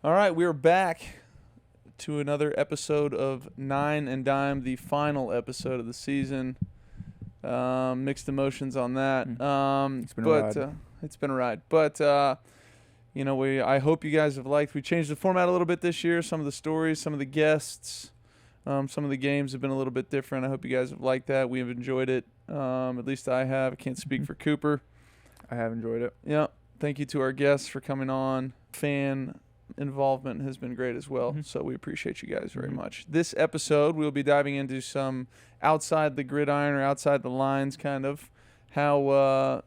All right, we're back to another episode of Nine and Dime, the final episode of the season. Mixed emotions on that. It's been a ride. It's been a ride. But I hope you guys have liked. We changed the format a little bit this year. Some of the stories, some of the guests, some of the games have been a little bit different. I hope you guys have liked that. We have enjoyed it. At least I have. I can't speak for Cooper. I have enjoyed it. Yeah. Thank you to our guests for coming on. Fan involvement has been great as well, so we appreciate you guys very much. This episode, we'll be diving into some outside the gridiron or outside the lines, kind of how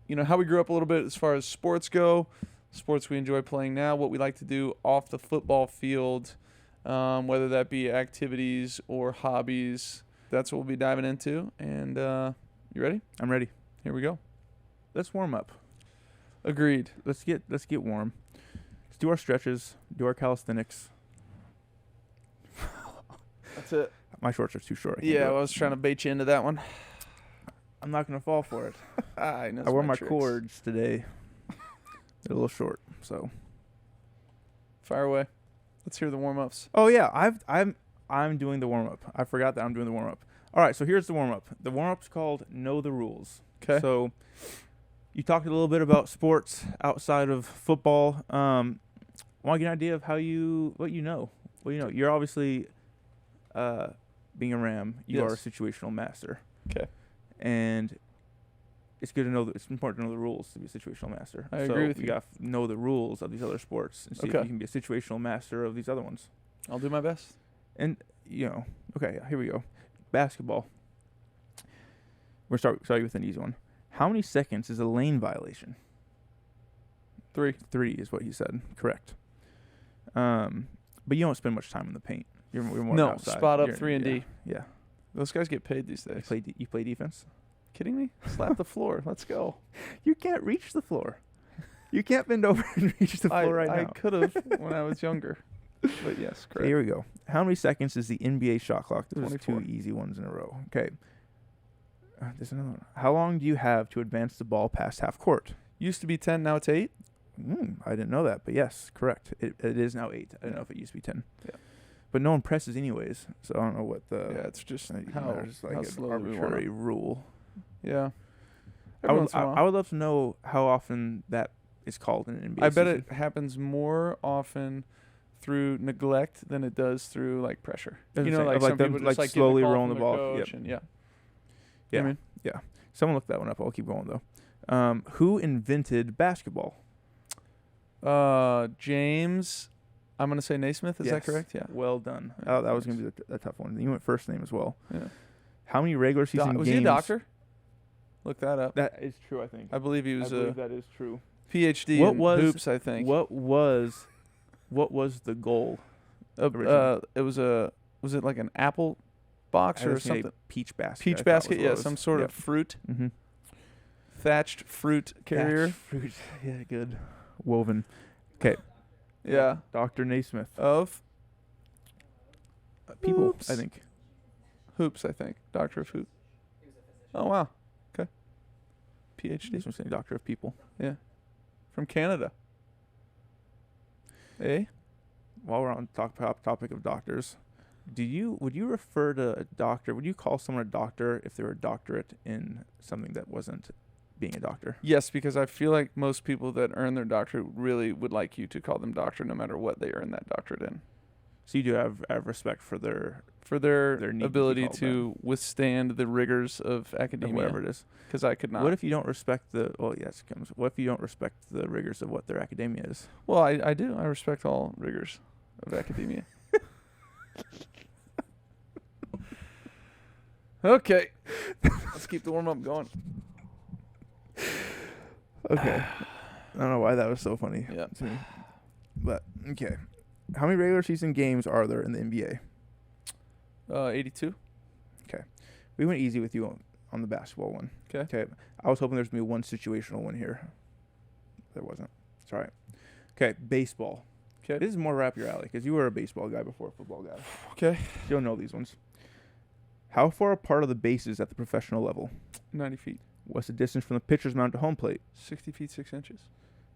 we grew up a little bit as far as sports go, sports we enjoy playing now, what we like to do off the football field, whether that be activities or hobbies. That's what we'll be diving into. And you ready? I'm ready. Here we go. Let's warm up. Agreed. Let's get warm. Let's do our stretches, do our calisthenics. That's it. My shorts are too short. I was trying to bait you into that one. I'm not going to fall for it. I wore my cords today. They're a little short, so. Fire away. Let's hear the warm-ups. Oh yeah, I'm doing the warm up. I forgot that I'm doing the warm up. All right, so here's the warm up. The warm up's called Know the Rules. Okay. So you talked a little bit about sports outside of football. Want to get an idea of what you know. You're obviously being a Ram. You are a situational master. Okay. And it's good to know it's important to know the rules to be a situational master. I agree with you. You got to know the rules of these other sports and see if you can be a situational master of these other ones. I'll do my best. And okay, here we go. Basketball. We're starting with an easy one. How many seconds is a lane violation? 3. 3 is what he said. Correct. But you don't spend much time in the paint. You're more outside. Spot up 3 and D. Yeah. Those guys get paid these days. You play defense? Kidding me? Slap the floor. Let's go. You can't reach the floor. You can't bend over and reach the floor right now. I could have when I was younger. But yes, correct. Okay, here we go. How many seconds is the NBA shot clock? There's 24. 2 easy ones in a row. Okay. There's another one. How long do you have to advance the ball past half court? Used to be 10, now it's 8. I didn't know that, but yes, correct. It is now 8. I didn't know if it used to be 10. Yeah. But no one presses anyways, so I don't know what the... Yeah, it's just how an arbitrary rule. Yeah. I would love to know how often that is called in an NBA I bet season. it happens more often through neglect than it does through like pressure. Some people just slowly get rolling the from ball. Coach and Yeah. You know what I mean? Yeah. Someone look that one up. I'll keep going though. Who invented basketball? James. I'm gonna say Naismith. Is that correct? Yeah. Well done. That was gonna be a tough one. You went first name as well. Yeah. How many regular season games? Was he a doctor? Look that up. That is true, I think. I believe he was that is true. PhD in hoops, I think. What was the goal? Was it like an apple box or something? Peach basket. Peach basket, yeah, some sort of fruit. Mm-hmm. Thatched fruit carrier. Thatched fruit. Yeah, good. Woven. Okay. Yeah. Dr. Naismith. Of? People, Hoops. I think. Hoops, I think. Doctor of Hoop. Oh, wow. Okay. PhD. I'm saying Doctor of People. Yeah. From Canada. Eh? While we're on topic of doctors, would you refer to a doctor, would you call someone a doctor if they were a doctorate in something that wasn't being a doctor? Yes, because I feel like most people that earn their doctorate really would like you to call them doctor no matter what they earn that doctorate in. So you do have respect for their ability to withstand the rigors of academia, whatever it is. Because I could not. What if you don't respect what if you don't respect the rigors of what their academia is? Well, I do. I respect all rigors of academia. Okay. Let's keep the warm-up going. Okay. I don't know why that was so funny to me. But, okay. How many regular season games are there in the NBA? 82. Okay. We went easy with you on the basketball one. Okay. I was hoping there's going to be one situational one here. There wasn't. It's all right. Okay. Baseball. Okay. This is more right up your alley because you were a baseball guy before a football guy. Okay. You'll know these ones. How far apart are the bases at the professional level? 90 feet. What's the distance from the pitcher's mound to home plate? 60 feet, 6 inches.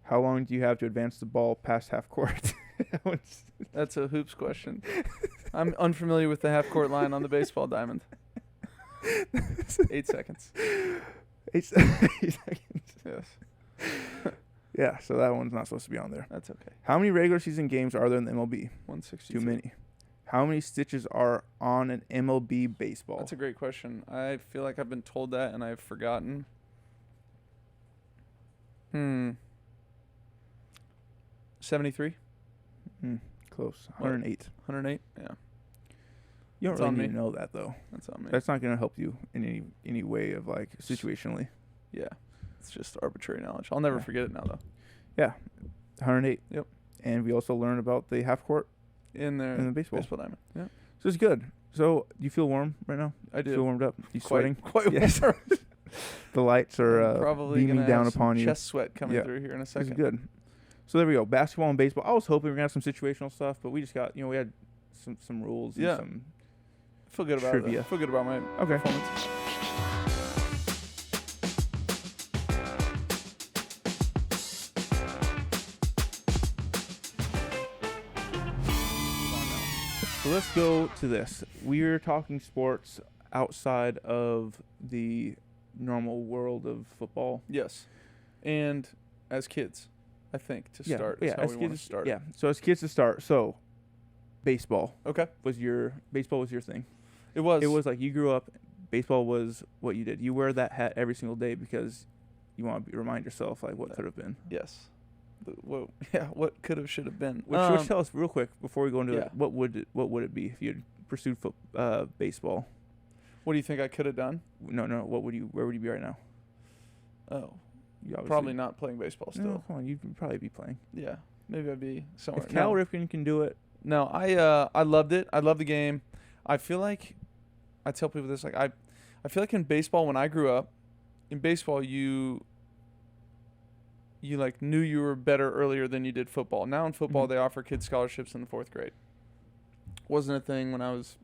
How long do you have to advance the ball past half court? That's a hoops question. I'm unfamiliar with the half-court line on the baseball diamond. 8 seconds. 8 seconds. Yes. Yeah, so that one's not supposed to be on there. That's okay. How many regular season games are there in the MLB? 162. Too many. How many stitches are on an MLB baseball? That's a great question. I feel like I've been told that and I've forgotten. 73? Close. 108. 108? Yeah. You don't That's really on need me. to know that, though. That's on me. That's not going to help you in any way of, like, situationally. Yeah. It's just arbitrary knowledge. I'll never Yeah. forget it now, though. Yeah. 108. Yep. And we also learned about the half court In there. in the baseball. diamond. Yeah. So it's good. So do you feel warm right now? I do. Feel warmed up? You sweating? Quite Yes. warm. The lights are Probably beaming gonna down have some upon you. chest sweat coming Yeah. through here in a It's second. good. So there we go. Basketball and baseball. I was hoping we were going to have some situational stuff, but we just got, we had some rules Yeah. and some. I feel good about Trivia. it. I feel good about my Okay. performance. So let's go to this. We're talking sports outside of the normal world of football. Yes. And as kids, I think, to start. Yeah, is how as we want to kids, start. yeah. So as kids to start. So baseball Okay. was your thing. It was. It was like you grew up, baseball was what you did. You wear that hat every single day because you want to remind yourself like what could have been. Yes. What could have, should have been. Which tell us real quick before we go into yeah. it. What would it be if you had pursued baseball? What do you think I could have done? No. Where would you be right now? Oh, You obviously- probably not playing baseball still. No, come on, you'd probably be playing. Yeah. Maybe I'd be somewhere. If Cal No. Ripken can do it, No, I loved it. I love the game. I feel like I tell people this, like I feel like in baseball when I grew up, in baseball you like knew you were better earlier than you did football. Now in football Mhm. they offer kids scholarships in the 4th grade. Wasn't a thing when I was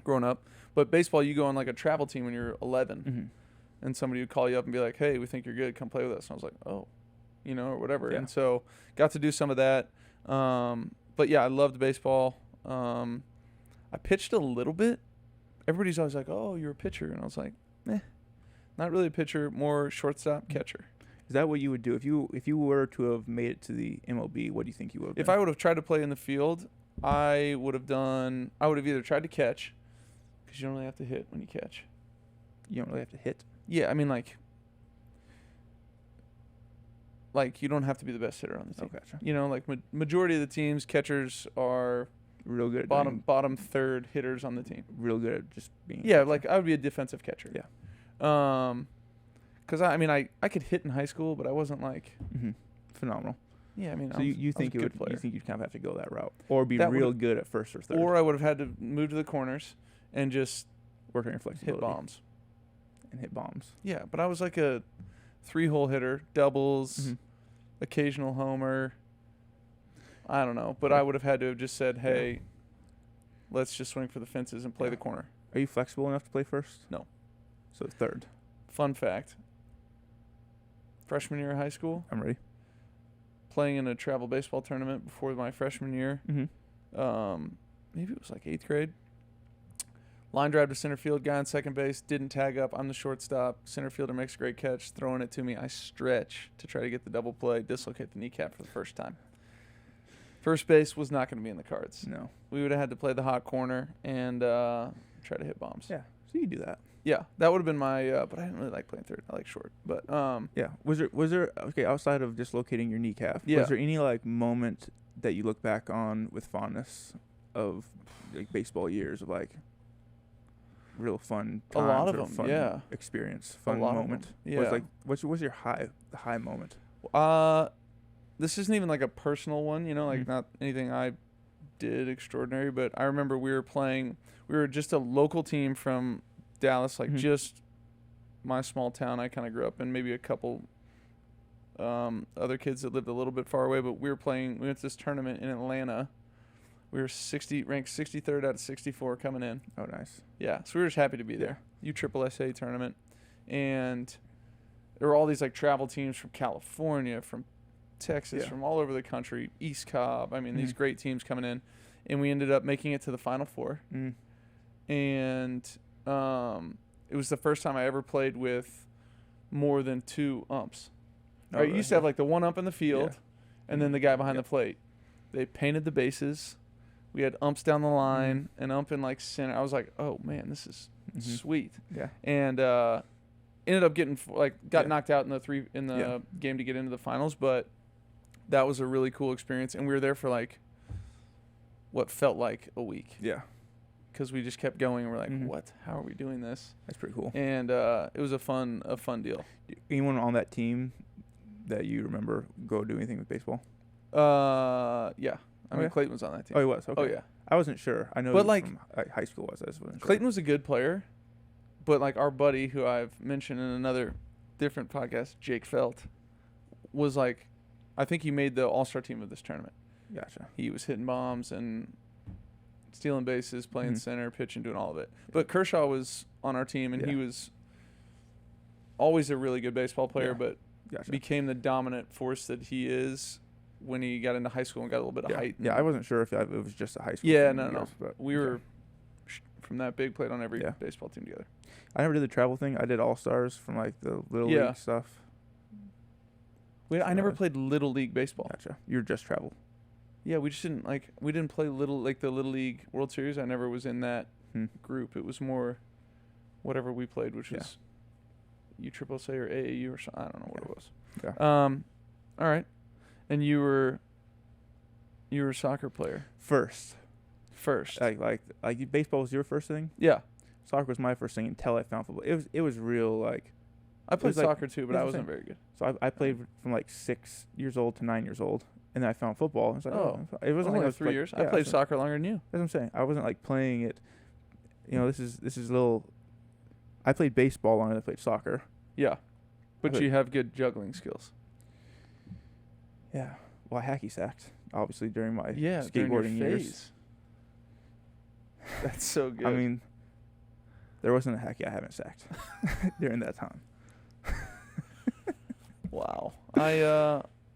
growing up. But baseball you go on like a travel team when you're 11 and somebody would call you up and be like, "Hey, we think you're good. Come play with us." And I was like, "Oh." Or whatever. Yeah. And so got to do some of that. But yeah, I loved baseball. I pitched a little bit. Everybody's always like, "Oh, you're a pitcher," and I was like, not really a pitcher, more shortstop, catcher. Is that what you would do if you were to have made it to the MLB? What do you think you would have If done? I would have tried to play in the field, I would have either tried to catch, because you don't really have to hit when you catch. You don't really have to hit. Yeah, I mean like you don't have to be the best hitter on the team. Oh, gotcha. Like majority of the teams, catchers are Real good at bottom third hitters on the team. real good at just being. Yeah, like I would be a defensive catcher. Yeah. Because I could hit in high school, but I wasn't like. Phenomenal. Yeah, I mean. So you think you you think you'd kind of have to go that route, or be That real would've- good at first or third, Or I would have had to move to the corners and just work on your flexibility, hit bombs. and hit bombs. Yeah, but I was like a 3-hole hitter, doubles, Mhm. occasional homer. I don't know, but Yeah. I would have had to have just said, "Hey, let's just swing for the fences and play Yeah. the corner." Are you flexible enough to play first? No. So third. Fun fact: freshman year of high school, I'm ready. playing in a travel baseball tournament before my freshman year. Maybe it was like 8th grade. Line drive to center field, guy on second base, didn't tag up. I'm the shortstop. Center fielder makes a great catch, throwing it to me. I stretch to try to get the double play, dislocate the kneecap for the first time. First base was not going to be in the cards. No. We would have had to play the hot corner and try to hit bombs. Yeah. So you do that. Yeah, that would have been my. But I didn't really like playing third. I like short. But Yeah. Was there okay outside of dislocating your kneecap? Yeah. Was there any like moment that you look back on with fondness of like baseball years of like real fun A lot times of or them, fun yeah. experience, fun lot of moment? them, yeah. Was like what's your the high moment? This isn't even like a personal one, like not anything I did extraordinary, but I remember we were just a local team from Dallas, like just my small town I kind of grew up in, maybe a couple other kids that lived a little bit far away, but we went to this tournament in Atlanta. We were ranked 63rd out of 64 coming in. Oh, nice. Yeah, so we were just happy to be there. USSSA tournament. And there were all these like travel teams from California, from Texas, Yeah. from all over the country, East Cobb. I mean, these Mhm. great teams coming in, and we ended up making it to the Final Four. Mm. And it was the first time I ever played with more than 2 umps. Oh, Right, you really? used to have like the one ump in the field, Yeah. and then the guy behind Yeah. the plate. They painted the bases. We had umps down the line, Mm-hmm. and ump in like center. I was like, oh man, this is Mhm. sweet. Yeah. And ended up getting got Yeah. knocked out in the Yeah. game to get into the finals, but that was a really cool experience, and we were there for like what felt like a week Yeah. because we just kept going. And we're like, Mhm. what? How are we doing this? That's pretty cool. And it was a fun deal. Anyone on that team that you remember go do anything with baseball? Yeah. I Oh, mean, yeah? Clayton was on that team. Oh, he was. Okay. Oh yeah. I wasn't sure. I know. But, he like, from high school was. I just wasn't sure. Clayton was a good player, but like our buddy who I've mentioned in another different podcast, Jake Felt, was like, I think he made the all-star team of this tournament. Gotcha. He was hitting bombs and stealing bases, playing Mhm. center, pitching, doing all of it. But Kershaw was on our team, and he Yeah. was always a really good baseball player, Yeah. but Gotcha. became the dominant force that he is when he got into high school and got a little bit of yeah. height. Yeah, and- I wasn't sure if it was just a high school. Yeah, thing, no, I no. guess, but We okay. were from that big, played on every Yeah. baseball team together. I never did the travel thing. I did all stars from like the little Yeah. league stuff. I never Uh, played little league baseball. Gotcha. You're just travel. Yeah, we just didn't we didn't play the little league World Series. I never was in that Hmm. group. It was more whatever we played, which Yeah. was USSSA or AAU or something. I don't know what it was. Yeah. All right. And you were a soccer player First, first. like baseball was your first thing. Yeah. Soccer was my first thing until I found football. It was real like. I played was like- soccer too, but that's I what I'm wasn't saying. very good. So I played from like 6 years old to 9 years old, and then I found football. It's like, Oh. it wasn't Only like I was 3 like, years. yeah, I played so- soccer longer than you. That's what I'm saying. I wasn't like playing it. This is little. I played baseball longer than I played soccer. Yeah. But played- you have good juggling skills. Yeah. Well, I hacky sacked obviously during my Yeah, during your skateboarding years. phase. That's so good. I mean, there wasn't a hacky I haven't sacked during that time. wow.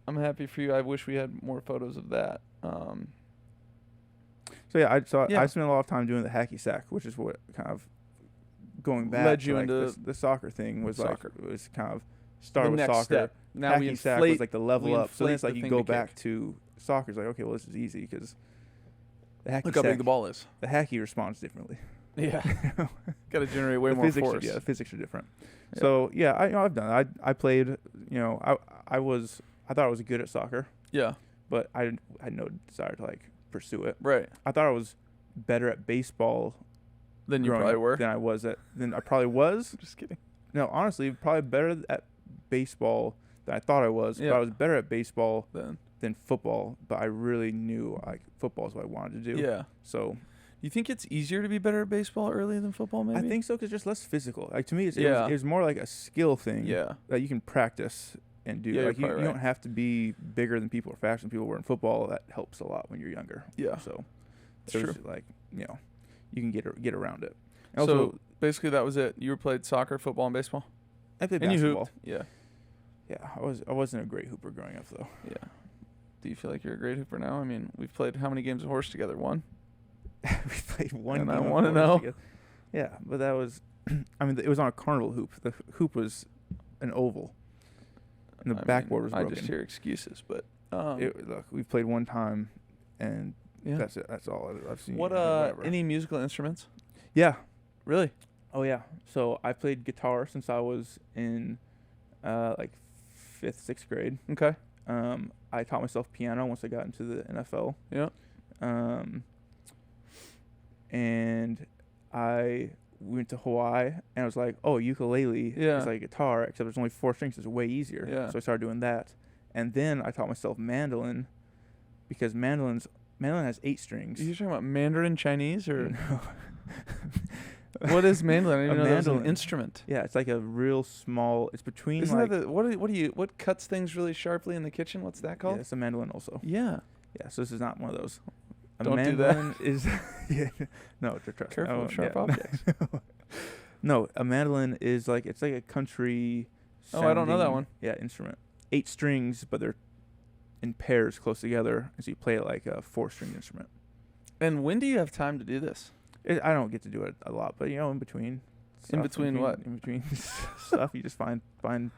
I'm happy for you. I wish we had more photos of that. So yeah, Yeah. I spent a lot of time doing the hacky sack, which is what kind of going back Led to you like into the soccer thing was soccer. like was kind of started The with next soccer. step. Now we Hacky sack inflate. was like the level we up. So then it's inflate like the you thing go to back kick. to soccer's like, okay, well this is easy because the hacky Look how sack, big the ball is. the hacky responds differently. Yeah. Got to generate way the more physics force. the physics are different. Yeah. So yeah, I've done it. I played. I thought I was good at soccer, Yeah. but I had no desire to like pursue it. Right. I thought I was better at baseball Then you growing probably up were. than I probably was. Just kidding. No, honestly, probably better at baseball than I thought I was. Yeah. But I was better at baseball Then. than football. But I really knew like football is what I wanted to do. Yeah. So You think it's easier to be better at baseball early than football? Maybe. I think so because just less physical. Like to me, Yeah. it was more like a skill thing. Yeah. That you can practice and do. Yeah, you're like you probably don't right. have to be bigger than people or faster than people were in football. That helps a lot when you're younger. Yeah. So It's it was true. like you can get around it. So Also, basically, that was it. You played soccer, football, and baseball. I played And you basketball. hooped. Yeah. Yeah, I wasn't a great hooper growing up though. Yeah. Do you feel like you're a great hooper now? I mean, we've played how many games of horse together? One. We played one. And I game of wanna horse know. together. Yeah, but that was. I mean, it was on a carnival hoop. The hoop was an oval, and the I backboard mean, was I broken. just hear excuses, but Look, we played one time, and yeah. that's it. That's all I've seen. What whatever. any musical instruments? Yeah. Really? Oh yeah. So I played guitar since I was in, like 5th, 6th grade. Okay. I taught myself piano once I got into the NFL. Yeah. And I went to Hawaii, and I was like, oh, ukulele Yeah. is like guitar, except there's only 4 strings. It's way easier. Yeah. So I started doing that. And then I taught myself mandolin, because mandolin has 8 strings. Are you talking about Mandarin Chinese or No. what is mandolin? I didn't A know that was an mandolin. instrument. Yeah, it's like a real small. It's between Isn't like. that the what cuts things really sharply in the kitchen? What's that Yeah, called? it's a mandolin also. Yeah. Yeah, so this is not one of those. A Don't do that. mandolin is yeah, no, trust. Careful no, with sharp yeah, objects. No, a mandolin is like it's like a country. Oh, I don't know that sounding, one. Yeah, instrument. 8 strings, but they're in pairs close together, and so you play it like a 4-string instrument. And when do you have time to do this? I don't get to do it a lot, but in between. In between what? In between stuff, you just find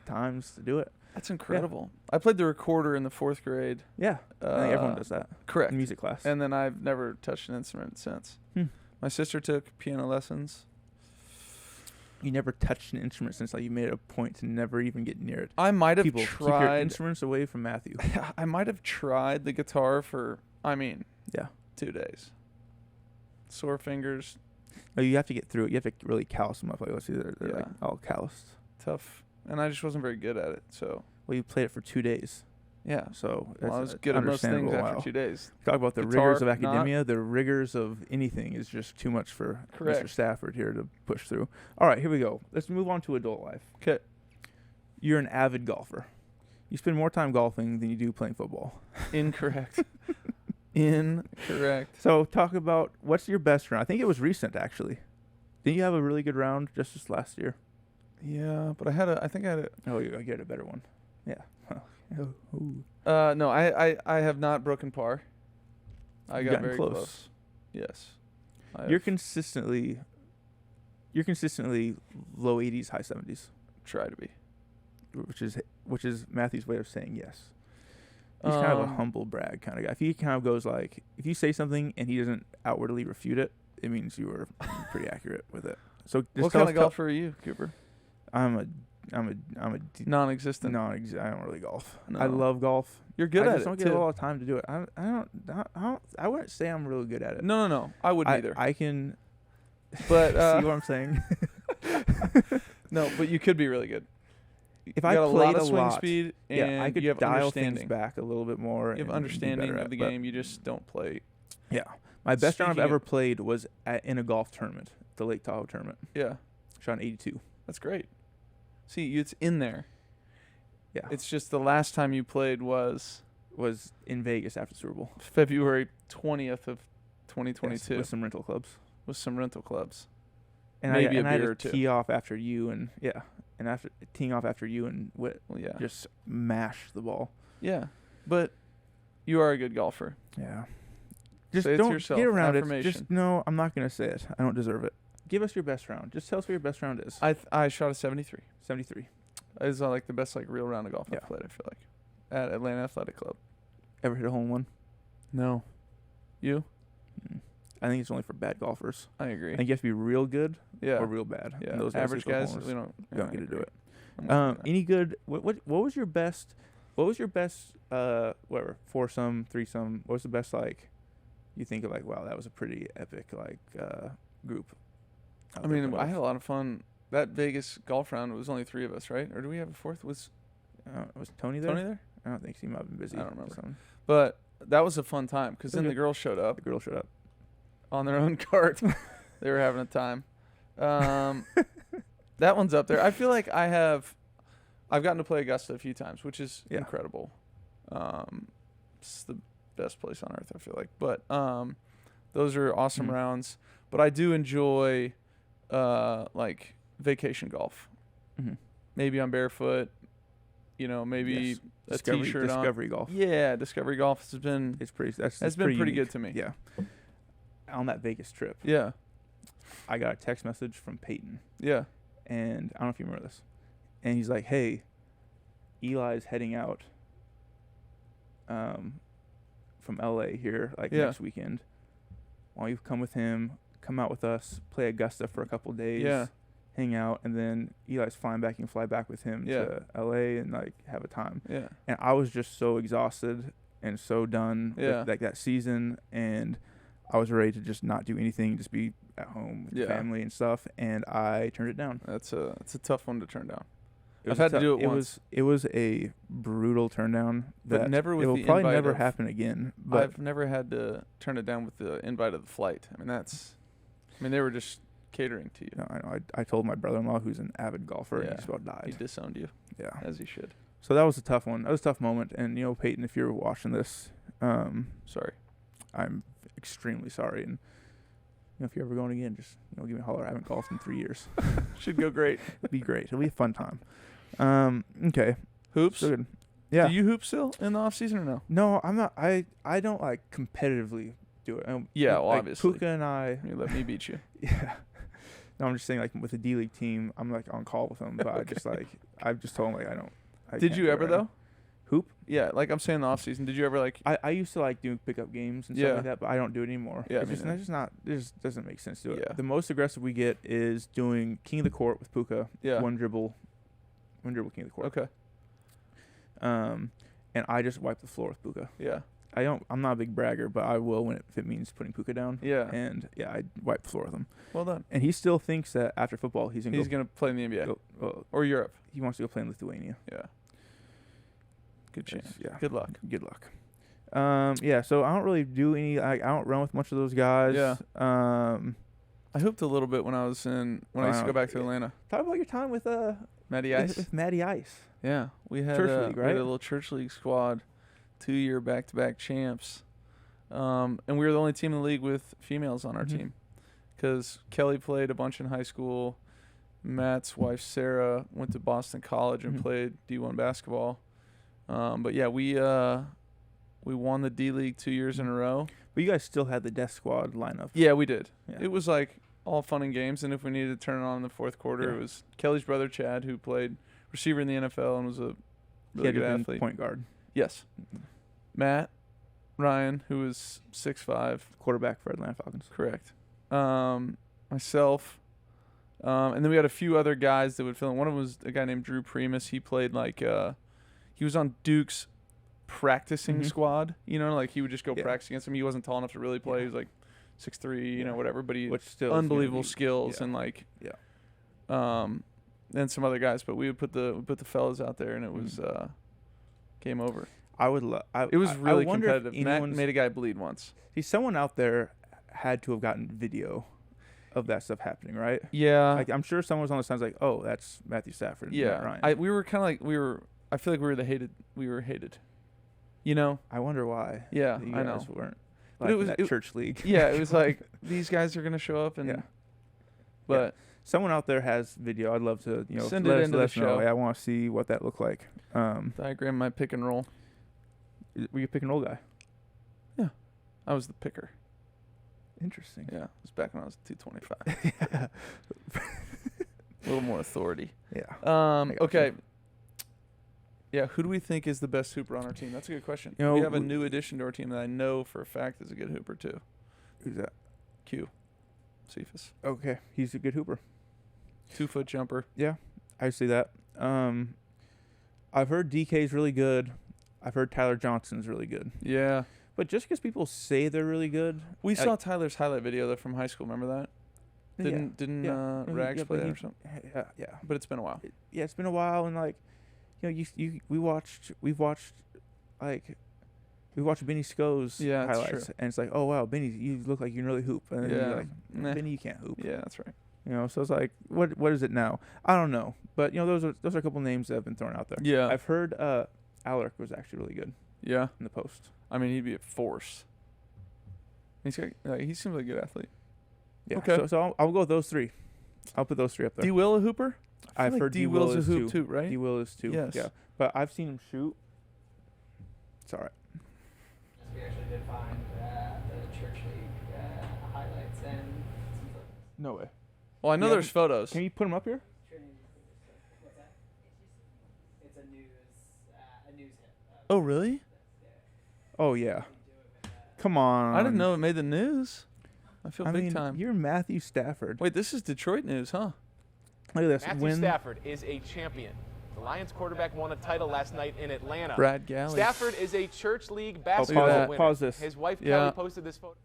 times to do it. That's incredible. Yeah. I played the recorder in the 4th grade. Yeah, I think everyone does that. Correct. In music class. And then I've never touched an instrument since. My sister took piano lessons. You never touched an instrument since you made it a point to never even get near it. I might have tried. Keep your instruments away from Matthew. I might have tried the guitar for, 2 days. Sore fingers. No, you have to get through it. You have to really callous them up. Let's see, they're like all calloused. Tough. And I just wasn't very good at it. So. Well, you played it for 2 days. Yeah. So I was good at most things after 2 days. Talk about the rigors of academia. The rigors of anything is just too much for Mr. Stafford here to push through. All right, here we go. Let's move on to adult life. Okay. You're an avid golfer. You spend more time golfing than you do playing football. Incorrect. Incorrect. So talk about what's your best round. I think it was recent, actually. Didn't you have a really good round just this last year? Yeah, but I think I had a... Oh, you had a better one. Yeah. No, I have not broken par. I got very close. Yes. You're consistently low 80s, high 70s. Try to be. Which is Matthew's way of saying yes. He's kind of a humble brag kind of guy. If he kind of goes if you say something and he doesn't outwardly refute it, it means you were pretty accurate with it. So what kind of golfer are you, Cooper? I'm a non-existent. I don't really golf. No. I love golf. You're good at it. I just don't get a lot of time to do it. I wouldn't say I'm really good at it. No. I wouldn't either. I can. But see what I'm saying? No, but you could be really good. If I played a lot, speed and I could you have dial things back a little bit more. You have understanding of the game. You just don't play. Yeah, my best round I've ever played was in a golf tournament, the Lake Tahoe tournament. Yeah, shot an 82. That's great. See, it's in there. Yeah, it's just the last time you played was in Vegas after the Super Bowl, February 20th of 2022, yes, with some rental clubs. And maybe a beer or two. Tee off after you and after teeing off after you and just mash the ball. Yeah, but you are a good golfer. Yeah, just say it don't to yourself. Get around it. Just no, I'm not gonna say it. I don't deserve it. Give us your best round. Just tell us what your best round is. I shot a 73. 73. It's like the best real round of golf I've played. I feel like at Atlanta Athletic Club. Ever hit a hole in one? No. You? I think it's only for bad golfers. I agree. I think you have to be real good or real bad. Yeah. And those average guys, we don't get to do it. Any good? What was your best? What was your best? Whatever, foursome, threesome. What was the best you think of wow, that was a pretty epic group. I mean, I had a lot of fun. That Vegas golf round, it was only 3 of us, right? Or do we have a fourth? Was Tony there? Tony there? I don't think he might have been busy. I don't remember. But that was a fun time because then the girls showed up. The girls showed up on their own cart. They were having a time. That one's up there. I feel like I've gotten to play Augusta a few times, which is incredible. It's the best place on earth, I feel like. But those are awesome rounds. But I do enjoy vacation golf. Mm-hmm. Maybe I'm barefoot. Maybe a T-shirt on. Discovery golf. Yeah, Discovery golf has been. It's pretty. That's been pretty unique. good to me. Yeah. On that Vegas trip. Yeah. I got a text message from Peyton. Yeah. And I don't know if you remember this. And he's like, "Hey, Eli's heading out from LA here next weekend. Why don't you come with him? Come out with us, play Augusta for a couple days, hang out, and then Eli's flying back. You can fly back with him to LA and have a time." Yeah. And I was just so exhausted and so done with that season, and I was ready to just not do anything, just be at home with family and stuff, and I turned it down. It's a tough one to turn down. I've had to do it once. It was a brutal turn down. But never with the invite. It will probably never happen again. But I've never had to turn it down with the invite of the flight. They were just catering to you. No, I know. I told my brother-in-law, who's an avid golfer, and he just about died. He disowned you. Yeah. As he should. So that was a tough one. That was a tough moment. And, Peyton, if you're watching this, sorry. I'm extremely sorry. And, if you're ever going again, just, give me a holler. I haven't golfed in 3 years. Should go great. It'd be great. It'll be a fun time. Okay. Hoops? So good. Yeah. Do you hoop still in the off season or no? No, I'm not. I don't like competitively do it. Yeah, well, like obviously. Puka and I. You let me beat you. Yeah. No, I'm just saying, like, with the D League team, I'm like on call with them, but Okay. I've just told them, like, I don't. Did can't you do it ever right now. though? Hoop? Yeah, like I'm saying in the off season. Did you ever like? I used to like doing pickup games and Yeah. stuff like that, but I don't do it anymore. Yeah, it's me just, neither. that's just not. It just doesn't make sense to do it. Yeah. The most aggressive we get is doing King of the Court with Puka. Yeah. One dribble King of the Court. Okay. And I just wipe the floor with Puka. Yeah. I'm not a big bragger, but I will if it means putting Puka down. Yeah. And yeah, I wipe the floor with him. Well done. And he still thinks that after football he's He's gonna gonna play in the NBA go or Europe. he wants to go play in Lithuania. Yeah. Good chance. Yeah. Good luck. Good luck. Yeah, so I don't really do any. I don't run with much of those guys. Yeah. I hooped a little bit when I used to go back to Atlanta. Talk about your time with Matty Ice. with Matty Ice. Yeah, we had Church league, we right? had a little church league squad, 2-year back-to-back champs, and we were the only team in the league with females on our Mhm. team, because Kelly played a bunch in high school. Matt's wife Sarah went to Boston College and Mhm. played D1 basketball. But yeah, we won the D League 2 years in a row. But you guys still had the death squad lineup. Yeah, we did. Yeah. It was like all fun and games, and if we needed to turn it on in the fourth quarter, Yeah. it was Kelly's brother Chad, who played receiver in the NFL and was a He really had to good have been athlete. point guard, Yes. Matt Ryan, who was 6'5", quarterback for Atlanta Falcons. correct. Myself, and then we had a few other guys that would fill in. One of them was a guy named Drew Primus. He played like he was on Duke's practicing Mhm. squad. You know, like he would just go Yeah. practice against him. He wasn't tall enough to really play. Yeah. He was like 6'3", you know, Yeah. whatever. But he Which still is gonna unbelievable be- skills yeah. and like Yeah. and some other guys. But we would put the fellas out there, and it was game over. I would It was really I wonder if competitive. Matt anyone's- made a guy bleed once. See, someone out there had to have gotten video of that stuff happening, right? Yeah. Like, I'm sure someone was on the signs like, "Oh, that's Matthew Stafford." and Matt Yeah, Ryan. we were kind of like I feel like we were hated, you know. I wonder why. Yeah, you I guys know. weren't. But Like it was- in that church league. Yeah, it was like these guys are gonna show up and, Yeah. but Someone out there has video. I'd love to, Send let it us- into let the us know. show. Yeah, I want to see what that looked like. diagram my pick and roll. Were you a pick and roll guy? I was the picker. Interesting. Yeah, it was back when I was 225. Yeah. A little more authority. Yeah. got Okay. you. Yeah, who do we think is the best hooper on our team? That's a good question. You know, we have a we- new addition to our team that I know for a fact is a good hooper too. Who's that? Q. Cephas. Okay, he's a good hooper. 2-foot jumper. Yeah, I see that. I've heard DK's really good. I've heard Tyler Johnson's really good. Yeah. But just because people say they're really good, We I- saw Tyler's highlight video though from high school. Remember that? Didn't yeah. Rags Yeah, play but that he- or something? yeah. But it's been a while. Yeah, it's been a while, and like, we've watched Benny Sco's Yeah, it's highlights, true. and it's like, oh wow, Benny, you look like you can really hoop, and then Yeah. you're like, Nah. Benny, you can't hoop. Yeah, that's right. So it's like, what is it now? I don't know, but those are a couple names that have been thrown out there. Yeah. I've heard Alaric was actually really good Yeah. in the post. I mean, he'd be a force. He seems like a good athlete. Yeah. Okay. So I'll go with those three. I'll put those three up there. D. Will a hooper? I I've feel like heard D. D. Will's Will a is hoop too, right? D. Will is too. Yes. Yeah. But I've seen him shoot. It's all right. We actually did find the church league highlights and No way. Well, I know Yeah. there's photos. Can you put him up here? what's that? It's a news hit. Oh, really? Oh yeah. Come on. I didn't know it made the news. I feel big time. You're Matthew Stafford. Wait, this is Detroit news, huh? Look at this. Matthew Stafford is a champion. The Lions quarterback won a title last night in Atlanta. Brad Galley. Stafford is a church league Look basketball at that. winner. Pause this. His wife Yeah. Kelly posted this photo.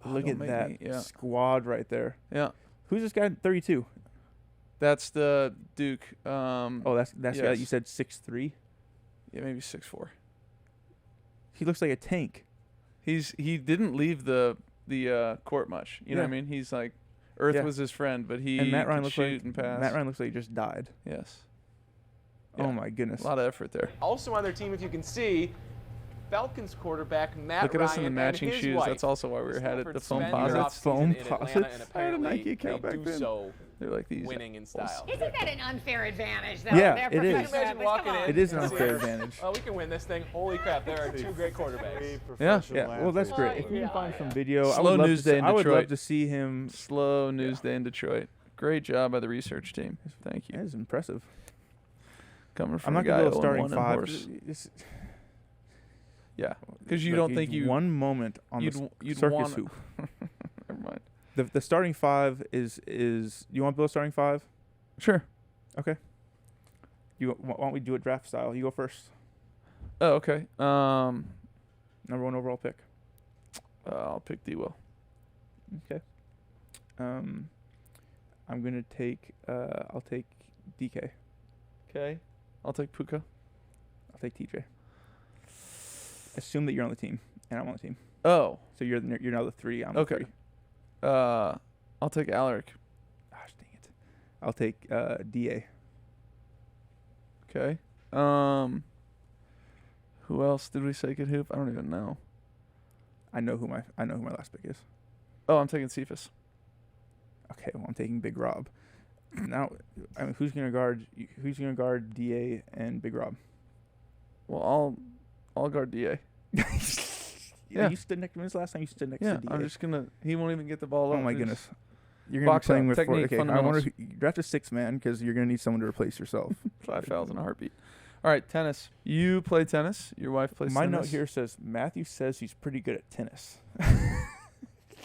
Look don't at make that me- yeah. squad right there. Yeah. Who's this guy? 32. That's the Duke. Oh, that's the guy that yes. you said 6'3". Yeah, maybe 6'4". He looks like a tank. He didn't leave the court much. You know what I Yeah. mean? He's like, Earth Yeah. was his friend, but he And Matt Ryan could looks shoot like and pass. Matt Ryan looks like he just died. Yes. Oh Yeah. my goodness. A lot of effort there. Also on their team, if you can see, Falcons quarterback Matt Look at us in the Ryan matching and his shoes. wife. That's also why we had it. The Stafford foam spent their posits. Foam offseason in Atlanta, posits? and I had a apparently Nike account they back do then. so They're like these. winning in style. Isn't that an unfair advantage, though? Yeah, They're it is. Can you professional imagine athletes. walking Come on. in? It is an and unfair seeing, advantage. Oh, we can win this thing. Holy crap, there are two great quarterbacks. Yeah. Yeah, well, that's great. If we can find some video, Slow news day in I would love Detroit. to see him. Slow news day in Detroit. Great job by the research team. Thank you. That is impressive. Coming I'm from not a guy going to go 0-1 starting in five. horse. It's- Yeah, because you like, don't think you. one moment on you'd, the you'd circus want. hoop. Never mind. The starting five is you want to build a starting five? Sure. Okay. Why don't we do it draft style? You go first. Oh, okay. Number 1 overall pick. I'll pick D-Will. Okay. I'm gonna take. I'll take DK. Okay. I'll take Puka. I'll take TJ. Assume that you're on the team and I'm on the team. Oh. So you're now the 3. I'm Okay. the 3. I'll take Alaric. Gosh dang it. I'll take DA. Okay. Who else did we say could hoop? I don't even know. I know who my last pick is. Oh, I'm taking Cephas. Okay, well I'm taking Big Rob. Now, I mean, who's gonna guard DA and Big Rob? Well, I'll guard DA. Yeah. You stood next to him this last time. You stood next Yeah, to DA. I'm just gonna. He won't even get the ball Oh up. my Just- goodness. You're gonna be Box playing out, with technique, I wonder fundamentals. who, draft a 6-man because you're gonna need someone to replace yourself. 5 fouls in a heartbeat. All right, tennis. You play tennis. Your wife plays My tennis. note here says Matthew says he's pretty good at tennis.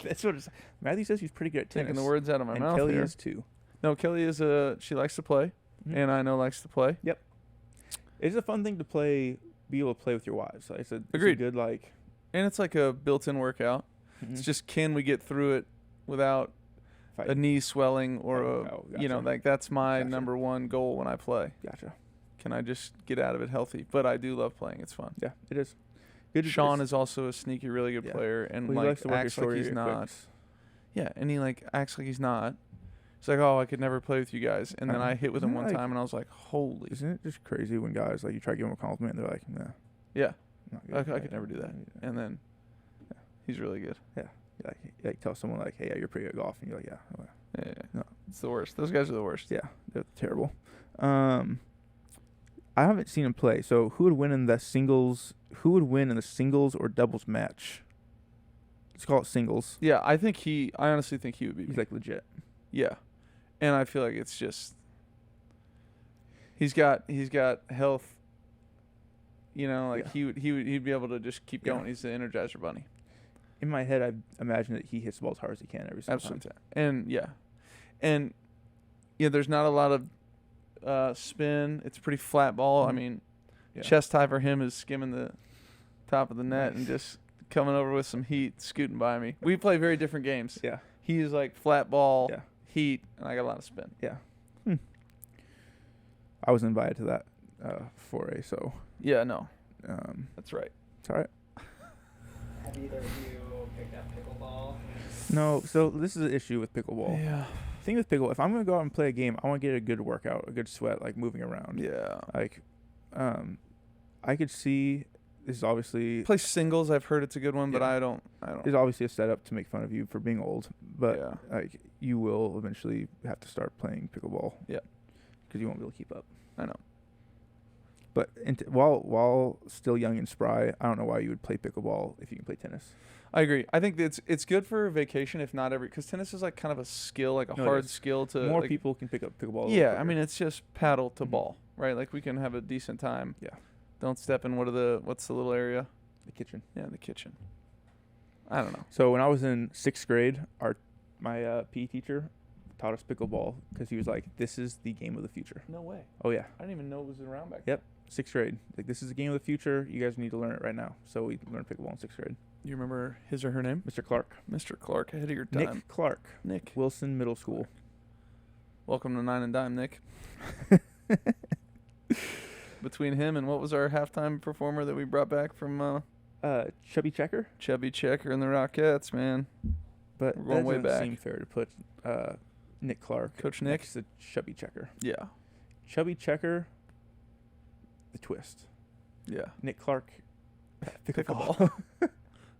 That's what it's. Matthew says he's pretty good at tennis. Taking the words out of my and mouth Kelly here. is too. No, Kelly is she likes to play, Mhm. and I know likes to play. It's a fun thing to play. Be able to play with your wives. Like it's a Agreed. good like. And it's like a built-in workout. It's just can we get through it without fight. a knee swelling or Oh, you know, gotcha. like that's my Gotcha. number one goal when I play. Gotcha. Can I just get out of it healthy? But I do love playing. It's fun. Yeah, it is. Good. Sean is also a sneaky, really good Yeah. player, and Well, he like likes to work his acts like short he's area not. quicks. Yeah, and he like acts like he's not. He's like, oh, I could never play with you guys, and then I hit with him Isn't one that like- time, and I was like, holy. Isn't it just crazy when guys like you try to give them a compliment and they're like, nah, Yeah, not I good. could never do that. And then he's really good. You like tell someone like, hey, yeah, you're pretty good at golf, and you're like, yeah, well, Yeah, No. it's the worst. Those guys are the worst. yeah, they're terrible. I haven't seen him play. So who would win in the singles? Who would win in the singles or doubles match? Let's call it singles. Yeah, I honestly think he would be. He's like legit. Yeah, and I feel like it's just he's got health. You know, like Yeah. he'd be able to just keep Yeah. going. He's the Energizer Bunny. In my head, I imagine that he hits the ball as hard as he can every single Absolutely. time. And yeah, there's not a lot of spin. It's pretty flat ball. I Mhm. mean, Yeah. chest high for him is skimming the top of the net and just coming over with some heat, scooting by me. We play very different games. Yeah. He is like flat ball, Yeah. heat, and I got a lot of spin. Yeah. I was invited to that foray, so Yeah, no, that's right. it's all right. Have either of you picked up pickleball? No, so this is an issue with pickleball. Yeah. Thing with pickleball, if I'm gonna go out and play a game, I want to get a good workout, a good sweat, like moving around. Yeah. Like, I could see this is obviously Play singles. I've heard it's a good one, but Yeah. I don't. is obviously a setup to make fun of you for being old, but Yeah. like you will eventually have to start playing pickleball. Yeah. Because you won't be able to keep up. I know. But while still young and spry, I don't know why you would play pickleball if you can play tennis. I agree. I think it's good for vacation, if not every, because tennis is like kind of a skill, like a No, it hard is. skill to. More like, people can pick up pickleball. a little Yeah, I quicker. mean it's just paddle to Mhm. ball, right? Like we can have a decent time. Yeah. Don't step in what's the little area? The kitchen. Yeah, the kitchen. I don't know. So when I was in 6th grade, my PE teacher taught us pickleball because he was like, "This is the game of the future." No way. Oh yeah, I didn't even know it was around back Yep. 6th grade. Like, this is the game of the future. You guys need to learn it right now. So we learned pickleball in 6th grade. then. You remember his or her name? Mr. Clark. Mr. Clark, ahead of your time. Nick Clark. Nick. Wilson Middle School. Welcome to Nine and Dime, Nick. Between him and what was our halftime performer that we brought back from Chubby Checker. Chubby Checker and the Rockettes, man. But We're going that way doesn't back. seem fair to put Nick Clark Coach Nick? next to Chubby Checker. Yeah. Chubby Checker, the twist. Yeah. Nick Clark, Pickleball.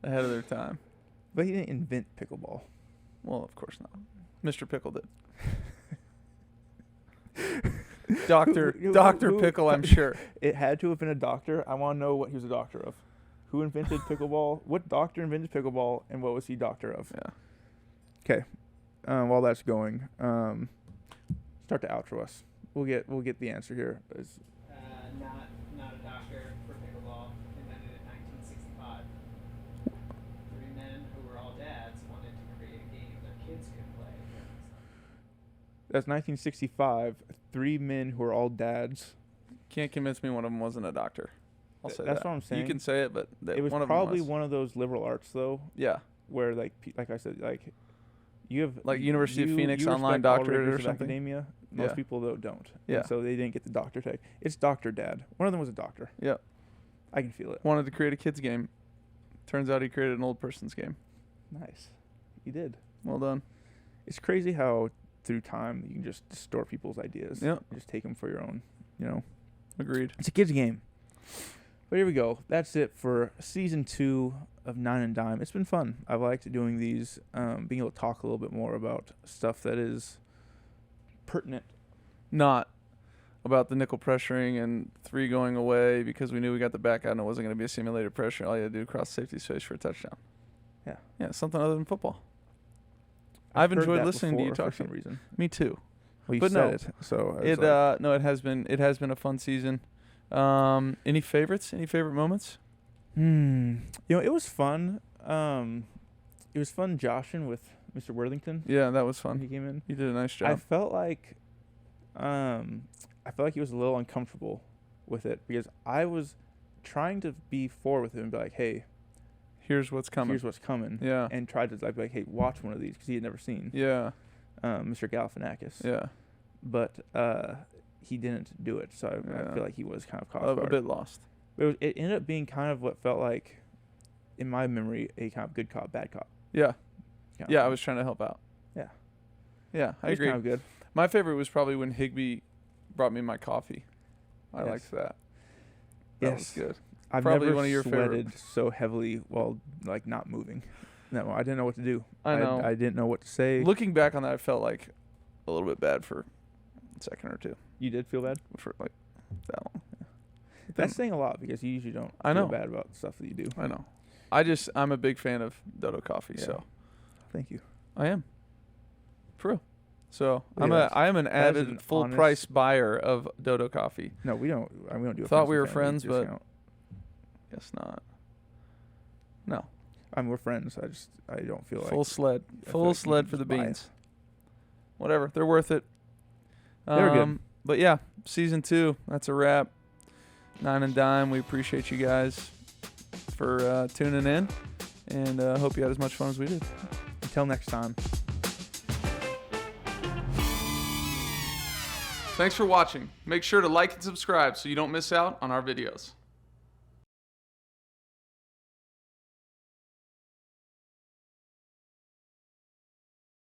Ahead of their time. But he didn't invent pickleball. Well, of course not. Mr. Pickle did. Dr. Pickle, I'm sure. It had to have been a doctor. I want to know what he was a doctor of. Who invented pickleball? What doctor invented pickleball, and what was he doctor of? Yeah. Okay. While that's going, start to outro us. We'll get the answer here. Not a doctor for pickleball, invented in 1965. Three men who were all dads wanted to create a game their kids could play. That's 1965. Three men who are all dads. Can't convince me one of them wasn't a doctor. I'll say That's that. what I'm saying. You can say it, but It was one of probably them was. one of those liberal arts, though, Yeah. where like I said, like you have Like University of Phoenix you online respect all doctorate or rigors of something? Academia. Most Yeah. people though don't. Yeah. And so they didn't get the doctor tag. It's Dr. Dad. One of them was a doctor. Yep. I can feel it. Wanted to create a kids game. Turns out he created an old person's game. Nice. He did. Well done. It's crazy how through time you can just distort people's ideas. Yep. Just take them for your own. You know. Agreed. It's a kids game. But here we go. That's it for season 2 of Nine and Dime. It's been fun. I've liked doing these, being able to talk a little bit more about stuff that is pertinent. Not about the nickel pressuring and 3 going away because we knew we got the back out and it wasn't going to be a simulated pressure. All you had to do cross safety space for a touchdown. Yeah. Yeah, something other than football. I've heard enjoyed that listening to you before talk. for some reason. Me too. Well, you But said no. it. So I was It like, no, it has been a fun season. Any favorites? Any favorite moments? You know, it was fun. It was fun joshing with Mr. Worthington Yeah, that was when he fun. came in. You did a nice I job. felt like he was a little uncomfortable with it because I was trying to be forward with him and be like, hey, Here's what's coming. here's what's coming. Yeah. And tried to like be like, hey, watch one of these because he had never seen Yeah. Mr. Galifianakis. Yeah. But he didn't do it, so I Yeah. feel like he was kind of caught A off guard. bit lost. But it ended up being kind of what felt like, in my memory, a kind of good cop, bad cop. Yeah. kind of Yeah, I thing. was trying to help out. Yeah. Yeah, I It was agree. kind of good. My favorite was probably when Higby brought me my coffee. I Yes. liked that. That was Yes. good. I've Probably never one of your sweated favorite. so heavily while like not moving. No, I didn't know what to do. I know. I didn't know what to say. Looking back on that, I felt like a little bit bad for a second or two. You did feel bad? For like that long. That's saying a lot because you usually don't I feel know. bad about stuff that you do. I know. I'm a big fan of Dodo coffee, Yeah. so Thank you. I am. For real. So Look at I am an That is avid an full honest- price buyer of Dodo coffee. No, we don't do a Thought we and were family friends, but- discount. Guess not. No. I mean, we're friends. I don't feel Full like sled. I feel Full like you sled can for the just buy it. beans. Whatever. They're worth it. They're good. But yeah, season 2. That's a wrap. Nine and Dime. We appreciate you guys for tuning in, and hope you had as much fun as we did. Until next time. Thanks for watching. Make sure to like and subscribe so you don't miss out on our videos.